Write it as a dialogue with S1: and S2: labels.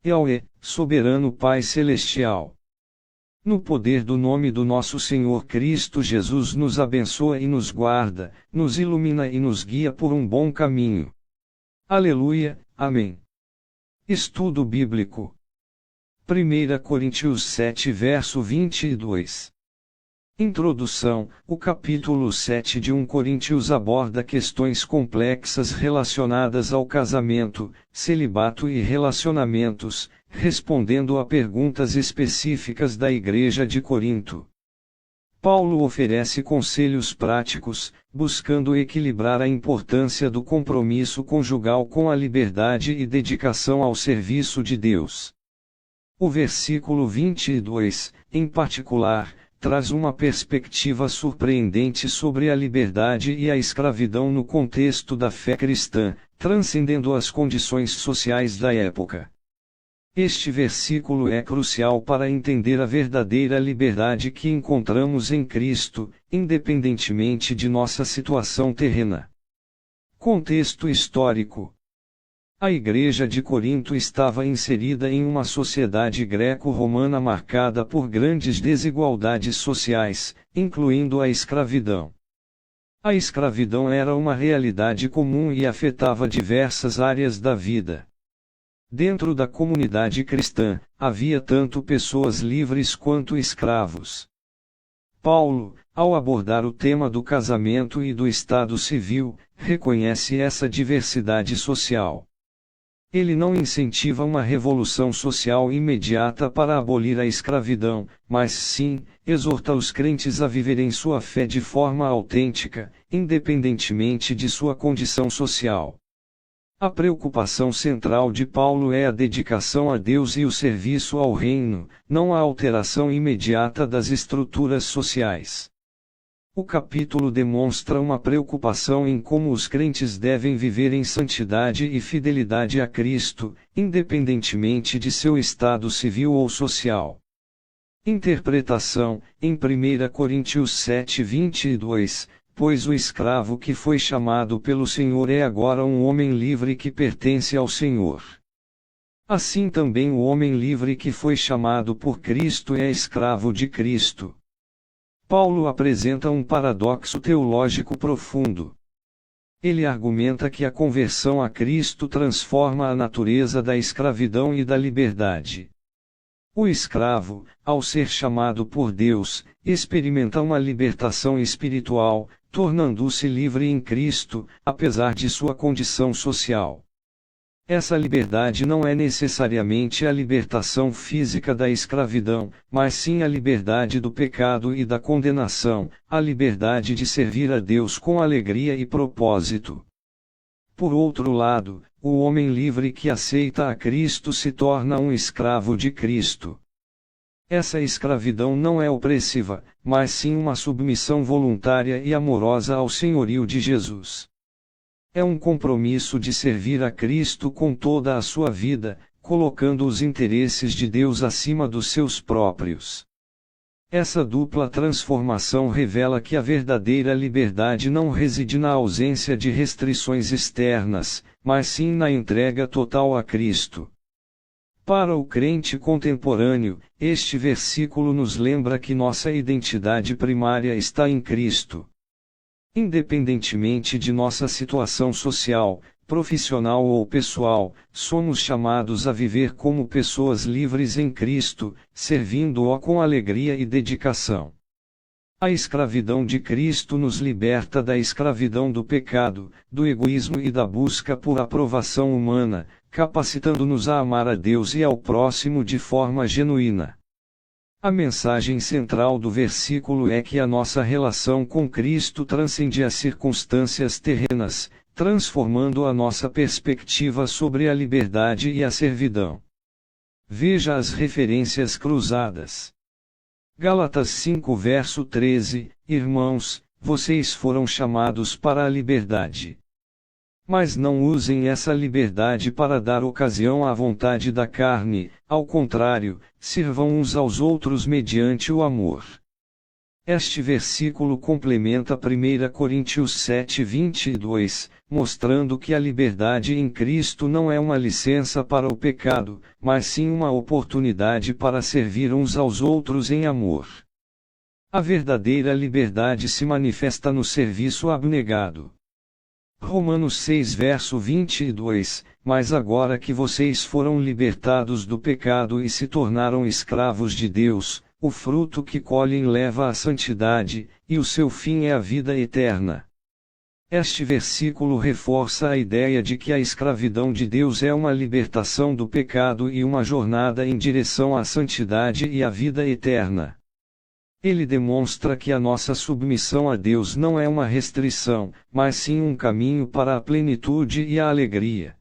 S1: Yahweh, soberano Pai Celestial. No poder do nome do nosso Senhor Cristo Jesus, nos abençoa e nos guarda, nos ilumina e nos guia por um bom caminho. Aleluia, amém. Estudo Bíblico. 1 Coríntios 7 verso 22. Introdução. O capítulo 7 de 1 Coríntios aborda questões complexas relacionadas ao casamento, celibato e relacionamentos, respondendo a perguntas específicas da Igreja de Corinto. Paulo oferece conselhos práticos, buscando equilibrar a importância do compromisso conjugal com a liberdade e dedicação ao serviço de Deus. O versículo 22, em particular, traz uma perspectiva surpreendente sobre a liberdade e a escravidão no contexto da fé cristã, transcendendo as condições sociais da época. Este versículo é crucial para entender a verdadeira liberdade que encontramos em Cristo, independentemente de nossa situação terrena. Contexto histórico. A Igreja de Corinto estava inserida em uma sociedade greco-romana marcada por grandes desigualdades sociais, incluindo a escravidão. A escravidão era uma realidade comum e afetava diversas áreas da vida. Dentro da comunidade cristã, havia tanto pessoas livres quanto escravos. Paulo, ao abordar o tema do casamento e do estado civil, reconhece essa diversidade social. Ele não incentiva uma revolução social imediata para abolir a escravidão, mas sim, exorta os crentes a viverem sua fé de forma autêntica, independentemente de sua condição social. A preocupação central de Paulo é a dedicação a Deus e o serviço ao reino, não a alteração imediata das estruturas sociais. O capítulo demonstra uma preocupação em como os crentes devem viver em santidade e fidelidade a Cristo, independentemente de seu estado civil ou social. Interpretação, em 1 Coríntios 7:22, pois o escravo que foi chamado pelo Senhor é agora um homem livre que pertence ao Senhor. Assim também o homem livre que foi chamado por Cristo é escravo de Cristo. Paulo apresenta um paradoxo teológico profundo. Ele argumenta que a conversão a Cristo transforma a natureza da escravidão e da liberdade. O escravo, ao ser chamado por Deus, experimenta uma libertação espiritual, tornando-se livre em Cristo, apesar de sua condição social. Essa liberdade não é necessariamente a libertação física da escravidão, mas sim a liberdade do pecado e da condenação, a liberdade de servir a Deus com alegria e propósito. Por outro lado, o homem livre que aceita a Cristo se torna um escravo de Cristo. Essa escravidão não é opressiva, mas sim uma submissão voluntária e amorosa ao senhorio de Jesus. É um compromisso de servir a Cristo com toda a sua vida, colocando os interesses de Deus acima dos seus próprios. Essa dupla transformação revela que a verdadeira liberdade não reside na ausência de restrições externas, mas sim na entrega total a Cristo. Para o crente contemporâneo, este versículo nos lembra que nossa identidade primária está em Cristo. Independentemente de nossa situação social, profissional ou pessoal, somos chamados a viver como pessoas livres em Cristo, servindo-o com alegria e dedicação. A escravidão de Cristo nos liberta da escravidão do pecado, do egoísmo e da busca por aprovação humana, capacitando-nos a amar a Deus e ao próximo de forma genuína. A mensagem central do versículo é que a nossa relação com Cristo transcende as circunstâncias terrenas, transformando a nossa perspectiva sobre a liberdade e a servidão. Veja as referências cruzadas. Gálatas 5 verso 13, Irmãos, vocês foram chamados para a liberdade. Mas não usem essa liberdade para dar ocasião à vontade da carne, ao contrário, sirvam uns aos outros mediante o amor. Este versículo complementa 1 Coríntios 7:22, mostrando que a liberdade em Cristo não é uma licença para o pecado, mas sim uma oportunidade para servir uns aos outros em amor. A verdadeira liberdade se manifesta no serviço abnegado. Romanos 6 verso 22, mas agora que vocês foram libertados do pecado e se tornaram escravos de Deus, o fruto que colhem leva à santidade, e o seu fim é a vida eterna. Este versículo reforça a ideia de que a escravidão de Deus é uma libertação do pecado e uma jornada em direção à santidade e à vida eterna. Ele demonstra que a nossa submissão a Deus não é uma restrição, mas sim um caminho para a plenitude e a alegria.